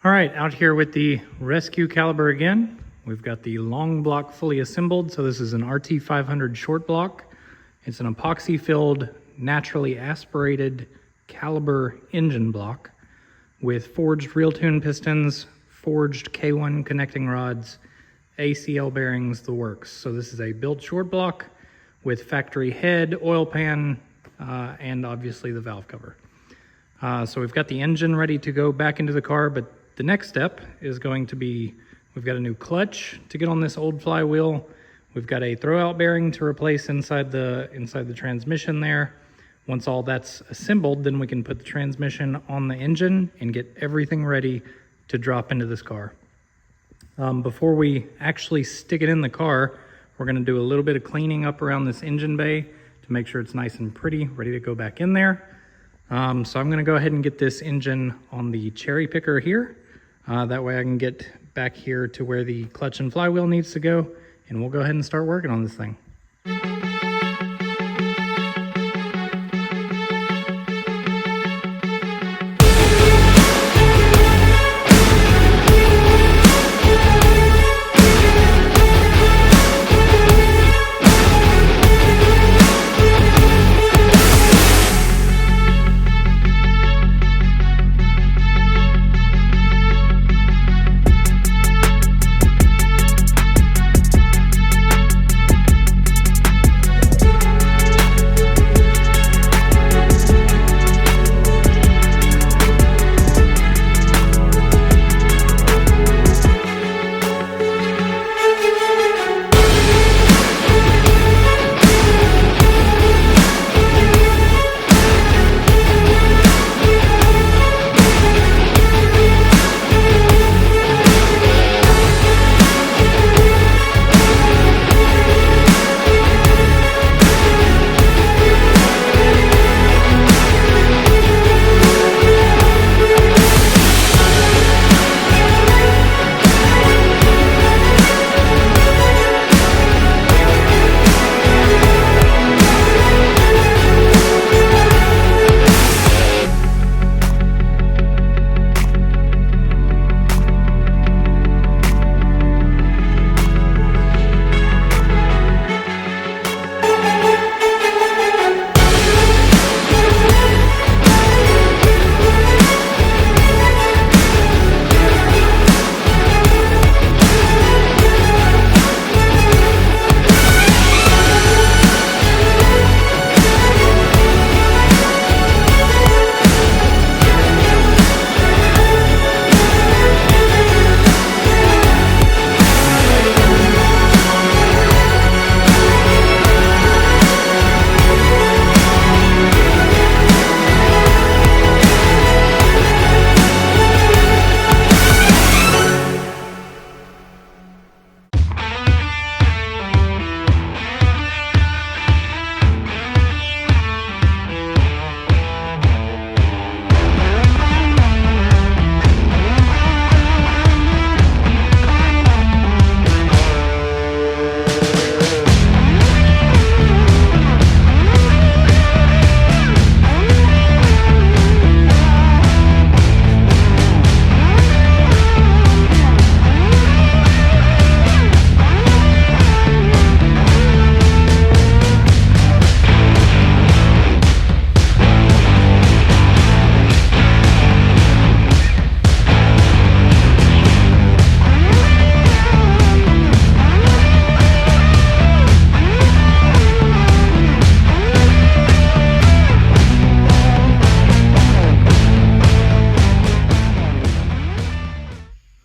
All right, out here with the rescue caliber again. We've got the long block fully assembled. So this is an RT500 short block. It's an epoxy filled, naturally aspirated caliber engine block with forged reel tune pistons, forged K1 connecting rods, ACL bearings, the works. So this is a built short block with factory head, oil pan, and obviously the valve cover. So we've got the engine ready to go back into the car, but the next step is going to be, we've got a new clutch to get on this old flywheel. We've got a throwout bearing to replace inside the transmission there. Once all that's assembled, then we can put the transmission on the engine and get everything ready to drop into this car. Before we actually stick it in the car, we're gonna do a little bit of cleaning up around this engine bay to make sure it's nice and pretty, ready to go back in there. So I'm gonna go ahead and get this engine on the cherry picker here. That way I can get back here to where the clutch and flywheel needs to go, and we'll go ahead and start working on this thing.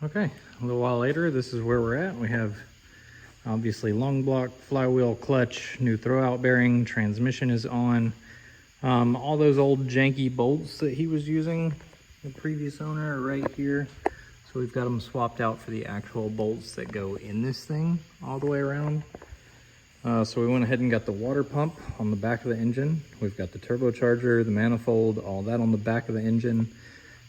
Okay, a little while later, this is where we're at. We have obviously long block, flywheel, clutch, new throwout bearing, transmission is on. All those old janky bolts that he was using, the previous owner, are right here. So we've got them swapped out for the actual bolts that go in this thing all the way around. So we went ahead and got the water pump on the back of the engine. We've got the turbocharger, the manifold, all that on the back of the engine,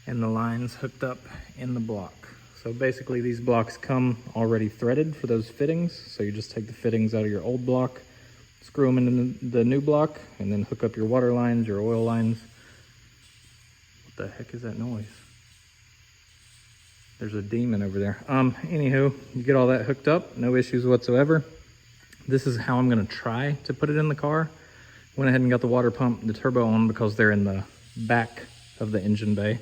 and the lines hooked up in the block. So basically these blocks come already threaded for those fittings. So you just take the fittings out of your old block, screw them into the new block, and then hook up your water lines, your oil lines. What the heck is that noise? There's a demon over there. Anywho, you get all that hooked up, no issues whatsoever. This is how I'm gonna try to put it in the car. Went ahead and got the water pump, the turbo on because they're in the back of the engine bay.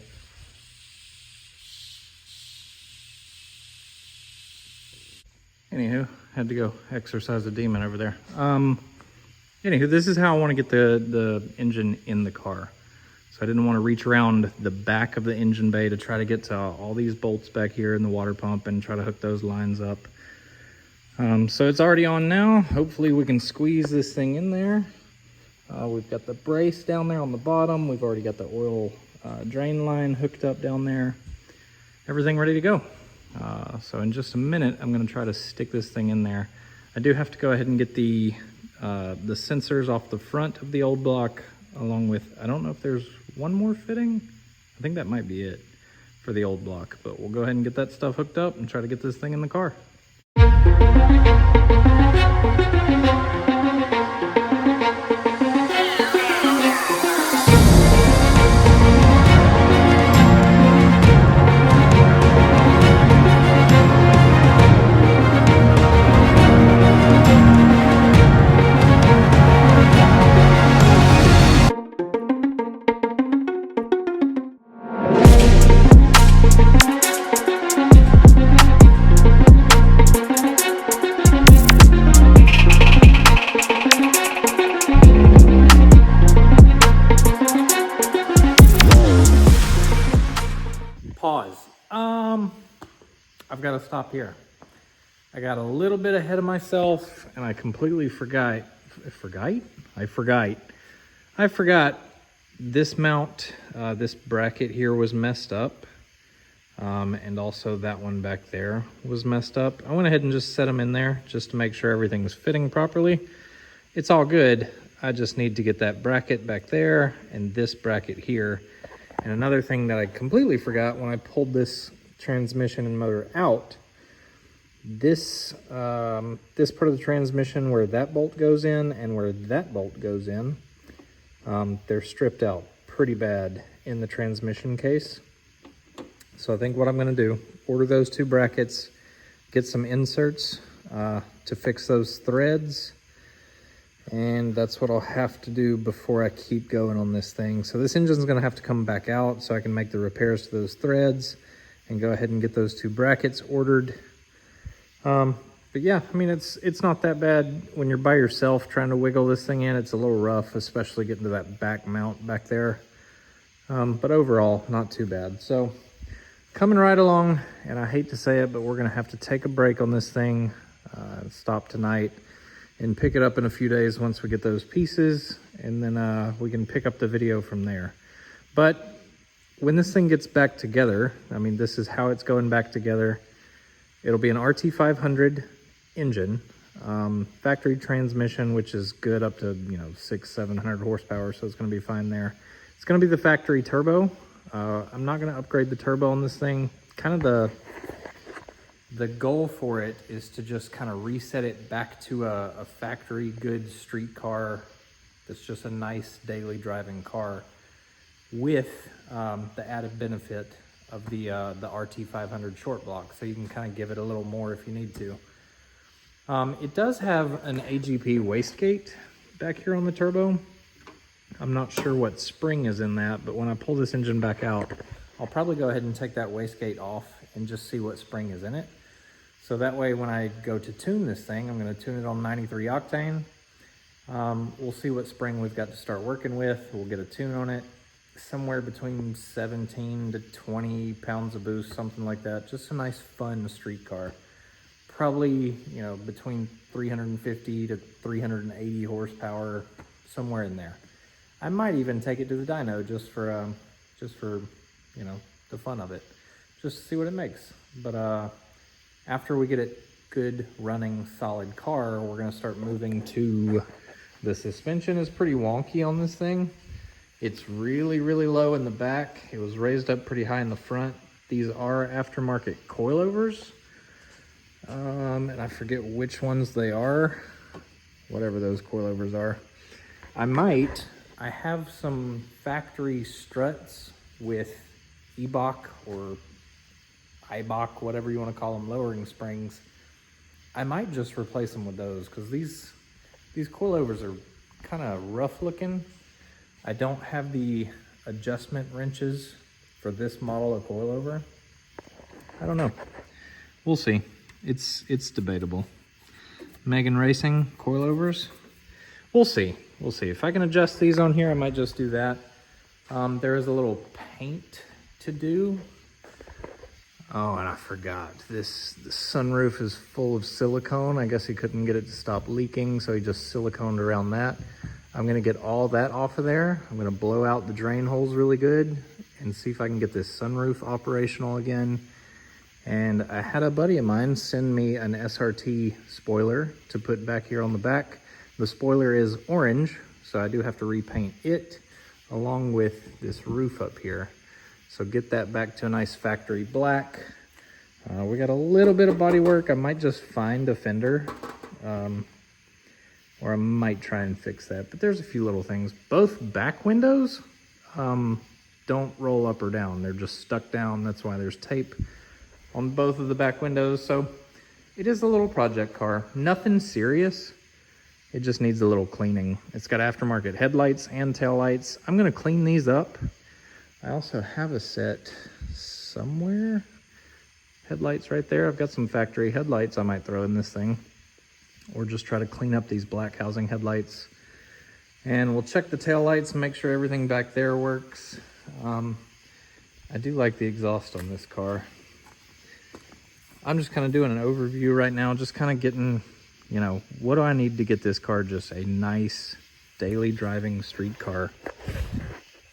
Anywho, had to go exercise the demon over there. Anywho, this is how I want to get the engine in the car. So I didn't want to reach around the back of the engine bay to try to get to all these bolts back here in the water pump and try to hook those lines up. So it's already on now. Hopefully we can squeeze this thing in there. We've got the brace down there on the bottom. We've already got the oil drain line hooked up down there. Everything ready to go. So in just a minute, I'm going to try to stick this thing in there. I do have to go ahead and get the sensors off the front of the old block, along with, I don't know if there's one more fitting. I think that might be it for the old block, but we'll go ahead and get that stuff hooked up and try to get this thing in the car. Pause. I've got to stop here. I got a little bit ahead of myself and I completely forgot this mount, this bracket here was messed up. And also that one back there was messed up. I went ahead and just set them in there just to make sure everything was fitting properly. It's all good. I just need to get that bracket back there and this bracket here. And another thing that I completely forgot when I pulled this transmission and motor out, this part of the transmission where that bolt goes in and where that bolt goes in, they're stripped out pretty bad in the transmission case. So I think what I'm going to do, order those two brackets, get some inserts to fix those threads, and that's what I'll have to do before I keep going on this thing. So this engine's going to have to come back out so I can make the repairs to those threads and go ahead and get those two brackets ordered. But yeah, I mean, it's not that bad when you're by yourself trying to wiggle this thing in. It's a little rough, especially getting to that back mount back there. But overall, not too bad. So coming right along, and I hate to say it, but we're going to have to take a break on this thing, stop tonight, and pick it up in a few days once we get those pieces, and then we can pick up the video from there. But when this thing gets back together, I mean, this is how it's going back together. It'll be an RT500 engine, factory transmission, which is good up to, 600-700 horsepower, so it's going to be fine there. It's going to be the factory turbo. I'm not going to upgrade the turbo on this thing. Kind of the goal for it is to just kind of reset it back to a factory good street car that's just a nice daily driving car with the added benefit of the RT500 short block, so you can kind of give it a little more if you need to. It does have an AGP wastegate back here on the turbo. I'm not sure what spring is in that, but when I pull this engine back out, I'll probably go ahead and take that wastegate off and just see what spring is in it. So that way when I go to tune this thing, I'm going to tune it on 93 octane. We'll see what spring we've got to start working with. We'll get a tune on it. Somewhere between 17 to 20 pounds of boost, something like that. Just a nice, fun street car. Probably, between 350 to 380 horsepower, somewhere in there. I might even take it to the dyno just for the fun of it, just to see what it makes. But after we get it good running solid car, we're gonna start moving to the suspension. Is pretty wonky on this thing. It's really, really low in the back. It was raised up pretty high in the front. These are aftermarket coilovers. And I forget which ones they are, whatever those coilovers are. I have some factory struts with EBOC, or Eibach, whatever you want to call them, lowering springs. I might just replace them with those because these coilovers are kind of rough looking. I don't have the adjustment wrenches for this model of coilover. I don't know. We'll see. It's debatable. Megan Racing coilovers. We'll see. We'll see. If I can adjust these on here, I might just do that. There is a little paint to do. Oh, and I forgot. The sunroof is full of silicone. I guess he couldn't get it to stop leaking, so he just siliconed around that. I'm gonna get all that off of there. I'm gonna blow out the drain holes really good and see if I can get this sunroof operational again. And I had a buddy of mine send me an SRT spoiler to put back here on the back. The spoiler is orange, so I do have to repaint it along with this roof up here. So get that back to a nice factory black. We got a little bit of body work. I might just find a fender, or I might try and fix that. But there's a few little things. Both back windows don't roll up or down. They're just stuck down. That's why there's tape on both of the back windows. So it is a little project car. Nothing serious. It just needs a little cleaning. It's got aftermarket headlights and taillights. I'm gonna clean these up. I also have a set somewhere. Headlights right there. I've got some factory headlights I might throw in this thing, or just try to clean up these black housing headlights. And we'll check the taillights and make sure everything back there works. I do like the exhaust on this car. I'm just kind of doing an overview right now, just kind of getting, you know, what do I need to get this car just a nice daily driving street car?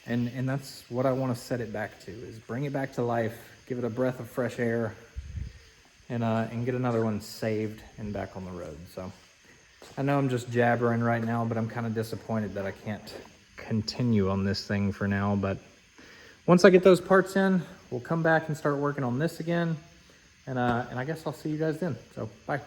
And that's what I want to set it back to, is bring it back to life, give it a breath of fresh air, and get another one saved and back on the road. So I know I'm just jabbering right now, but I'm kind of disappointed that I can't continue on this thing for now. But once I get those parts in, we'll come back and start working on this again. And I guess I'll see you guys then. So bye.